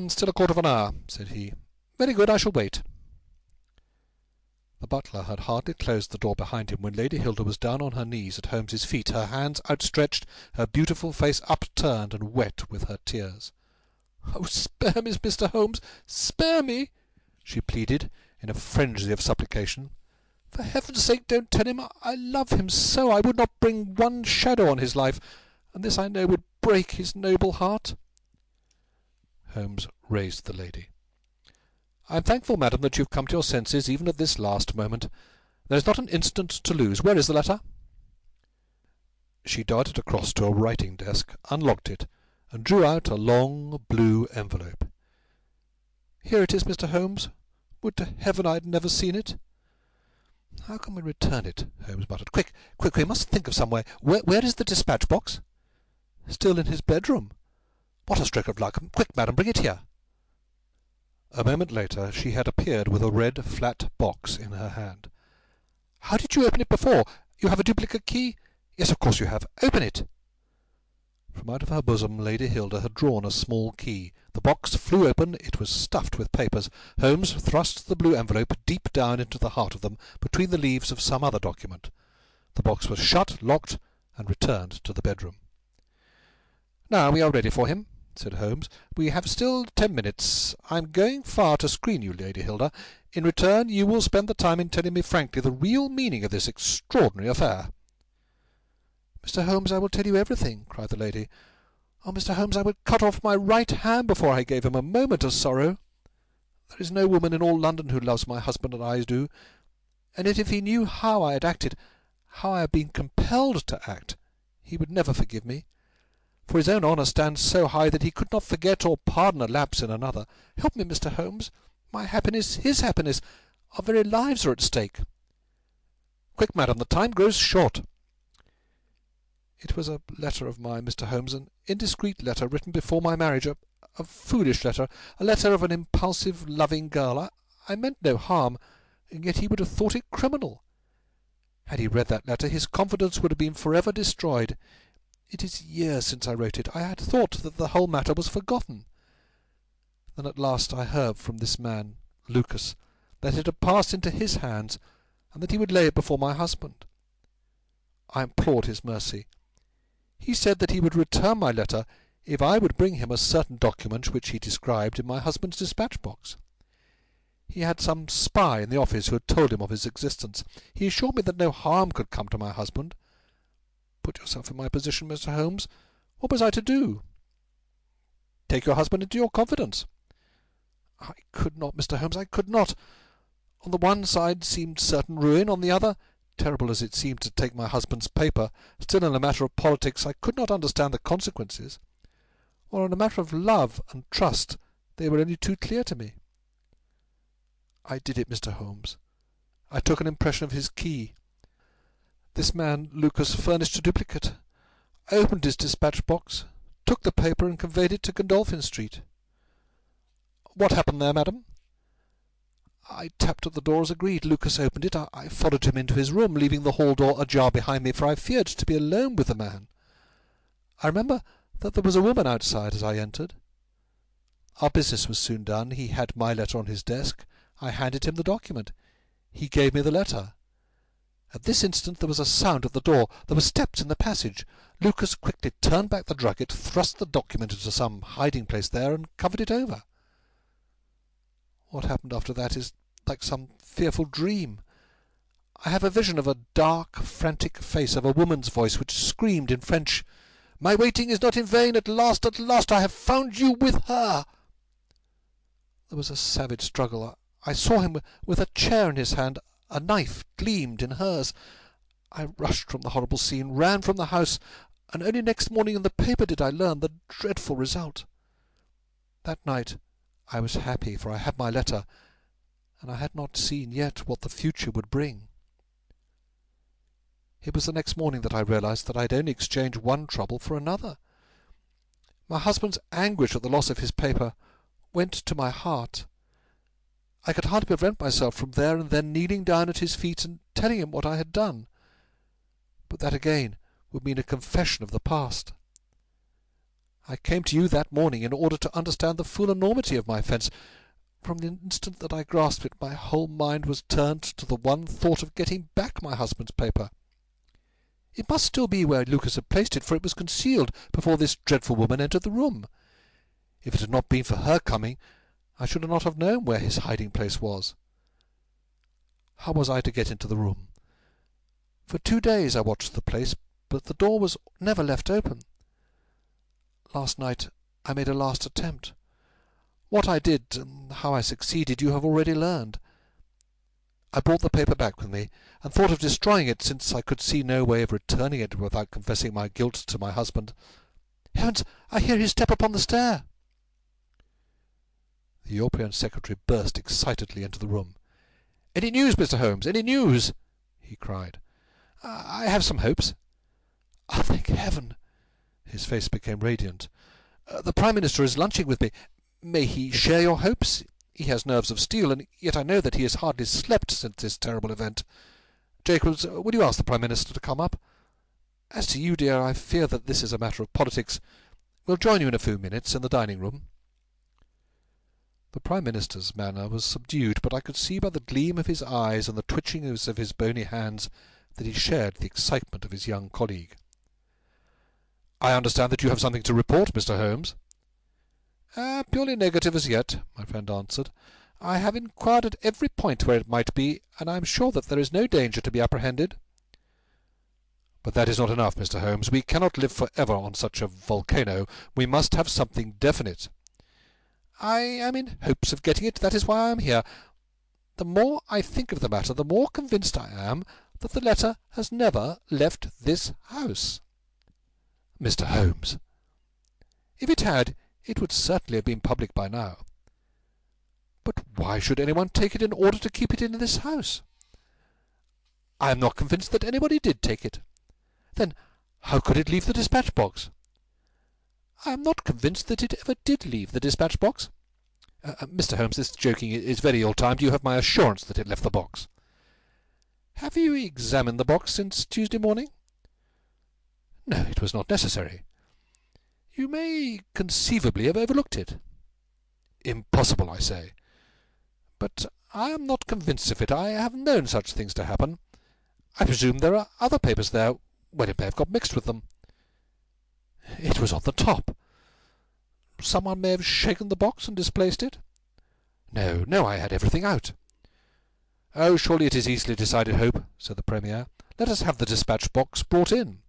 "Still a quarter of an hour," said he. "Very good, I shall wait." The butler had hardly closed the door behind him when Lady Hilda was down on her knees at Holmes's feet, her hands outstretched, her beautiful face upturned and wet with her tears. "Oh, spare me, Mr. Holmes, spare me!" she pleaded, in a frenzy of supplication. "For heaven's sake, don't tell him. I love him so. I would not bring one shadow on his life, and this I know would break his noble heart." Holmes raised the lady. "I am thankful, madam, that you have come to your senses, even at this last moment. There is not an instant to lose. Where is the letter?" She darted across to a writing desk, unlocked it, and drew out a long blue envelope. "Here it is, Mr. Holmes. Would to heaven I had never seen it." "How can we return it?" Holmes muttered. Quick, we must think of some way. Where is the dispatch box?" "Still in his bedroom." "What a stroke of luck! Quick, madam, bring it here." A moment later she had appeared with a red flat box in her hand. "How did you open it before? You have a duplicate key?" "Yes, of course you have. Open it." From out of her bosom Lady Hilda had drawn a small key. The box flew open. It was stuffed with papers. Holmes thrust the blue envelope deep down into the heart of them, between the leaves of some other document. The box was shut, locked, and returned to the bedroom. "Now we are ready for him," said Holmes. "We have still 10 minutes. I am going far to screen you, Lady Hilda. In return you will spend the time in telling me frankly the real meaning of this extraordinary affair." "Mr. Holmes, I will tell you everything," cried the lady. "Oh, Mr. Holmes, I would cut off my right hand before I gave him a moment of sorrow. There is no woman in all London who loves my husband as I do, and yet if he knew how I had acted, how I have been compelled to act, he would never forgive me. For his own honour stands so high that he could not forget or pardon a lapse in another. Help me, Mr. Holmes. My happiness, his happiness, our very lives are at stake." "Quick, madam, the time grows short." "It was a letter of mine, Mr. Holmes, an indiscreet letter written before my marriage, a foolish letter, a letter of an impulsive, loving girl. I meant no harm, and yet he would have thought it criminal. Had he read that letter, his confidence would have been forever destroyed. It is years since I wrote it. I had thought that the whole matter was forgotten. Then at last I heard from this man, Lucas, that it had passed into his hands, and that he would lay it before my husband. I implored his mercy. He said that he would return my letter if I would bring him a certain document which he described in my husband's dispatch box. He had some spy in the office who had told him of his existence. He assured me that no harm could come to my husband. Put yourself in my position, Mr. Holmes. What was I to do?" "Take your husband into your confidence." "I could not, Mr. Holmes, I could not. On the one side seemed certain ruin, on the other, terrible as it seemed to take my husband's paper, still in a matter of politics I could not understand the consequences, while in a matter of love and trust they were only too clear to me. I did it, Mr. Holmes. I took an impression of his key. This man, Lucas, furnished a duplicate. I opened his dispatch box, took the paper, and conveyed it to Gandolphin Street." "What happened there, madam?" "I tapped at the door as agreed. Lucas opened it. I followed him into his room, leaving the hall door ajar behind me, for I feared to be alone with the man. I remember that there was a woman outside as I entered. Our business was soon done. He had my letter on his desk. I handed him the document. He gave me the letter. At this instant there was a sound at the door. There were steps in the passage. Lucas quickly turned back the drugget, thrust the document into some hiding-place there, and covered it over. What happened after that is like some fearful dream. I have a vision of a dark, frantic face, of a woman's voice which screamed in French, "My waiting is not in vain. At last, I have found you with her." There was a savage struggle. I saw him with a chair in his hand. A knife gleamed in hers. I rushed from the horrible scene, ran from the house, and only next morning in the paper did I learn the dreadful result. That night I was happy, for I had my letter, and I had not seen yet what the future would bring. It was the next morning that I realized that I had only exchanged one trouble for another. My husband's anguish at the loss of his paper went to my heart. I could hardly prevent myself from there and then kneeling down at his feet and telling him what I had done. But that again would mean a confession of the past. I came to you that morning in order to understand the full enormity of my offence. From the instant that I grasped it, my whole mind was turned to the one thought of getting back my husband's paper. It must still be where Lucas had placed it, for it was concealed before this dreadful woman entered the room. If it had not been for her coming, I should not have known where his hiding-place was. How was I to get into the room? For 2 days I watched the place, but the door was never left open. Last night I made a last attempt. What I did and how I succeeded you have already learned. I brought the paper back with me, and thought of destroying it, since I could see no way of returning it without confessing my guilt to my husband. Heavens, I hear his step upon the stair! The European secretary burst excitedly into the room. "Any news, Mr. Holmes? Any news?" he cried. "I have some hopes." "Ah, thank heaven!" His face became radiant. "The Prime Minister is lunching with me. May he share your hopes? He has nerves of steel, and yet I know that he has hardly slept since this terrible event. Jacobs, will you ask the Prime Minister to come up? As to you, dear, I fear that this is a matter of politics. We'll join you in a few minutes in the dining-room." The Prime Minister's manner was subdued, but I could see by the gleam of his eyes and the twitchings of his bony hands that he shared the excitement of his young colleague. "I understand that you have something to report, Mr. Holmes." "Purely negative as yet," my friend answered. "I have inquired at every point where it might be, and I am sure that there is no danger to be apprehended." "But that is not enough, Mr. Holmes. We cannot live for ever on such a volcano. We must have something definite." "I am in hopes of getting it. That is why I am here. The more I think of the matter, the more convinced I am that the letter has never left this house." "Mr. Holmes!" "If it had, it would certainly have been public by now." "But why should anyone take it in order to keep it in this house?" "I am not convinced that anybody did take it." "Then how could it leave the dispatch box?" "I am not convinced that it ever did leave the dispatch box." Mr. Holmes, this joking is very ill-timed. You have my assurance that it left the box." "Have you examined the box since Tuesday morning?" "No, it was not necessary." "You may conceivably have overlooked it." "Impossible, I say." "But I am not convinced of it. I have known such things to happen. I presume there are other papers there. Well, it may have got mixed with them." "It was on the top." "Someone may have shaken the box and displaced it." "No, no, I had everything out." "Oh, surely it is easily decided, Hope," said the Premier. "Let us have the dispatch box brought in."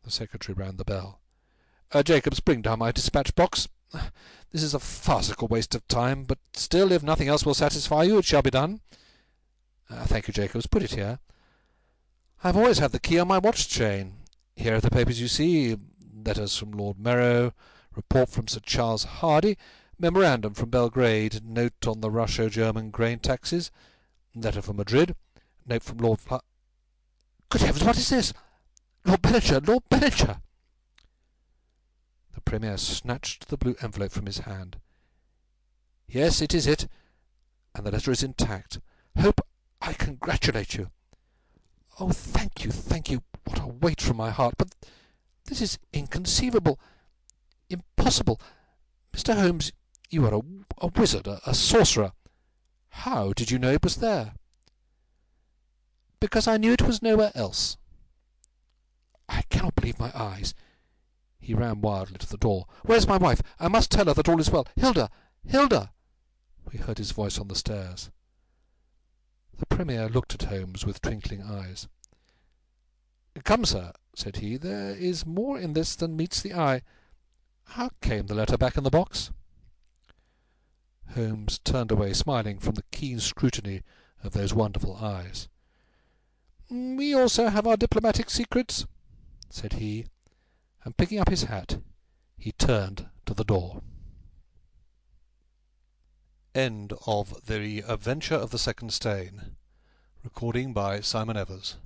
The secretary rang the bell. "Jacobs, bring down my dispatch box. This is a farcical waste of time, but still, if nothing else will satisfy you, it shall be done." "Thank you, Jacobs. Put it here. I have always had the key on my watch-chain. Here are the papers you see. Letters from Lord Merrow, report from Sir Charles Hardy, memorandum from Belgrade, note on the Russo-German grain taxes, letter from Madrid, note from Lord Good heavens, what is this? Lord Bellinger! Lord Bellinger!" The Premier snatched the blue envelope from his hand. "Yes, it is it, and the letter is intact. Hope, I congratulate you." "Oh, thank you, thank you. What a weight from my heart! But this is inconceivable, impossible. Mr. Holmes, you are a wizard, a sorcerer. How did you know it was there?" because I knew it was nowhere else. I cannot believe my eyes." He ran wildly to the door. "Where's my wife? I must tell her that all is well. Hilda! Hilda!" We heard his voice on the stairs. The Premier looked at Holmes with twinkling eyes. "Come, sir," said he, "there is more in this than meets the eye. How came the letter back in the box?" Holmes turned away, smiling from the keen scrutiny of those wonderful eyes. "We also have our diplomatic secrets," said he, and picking up his hat, he turned to the door. End of The Adventure of the Second Stain. Recording by Simon Evers.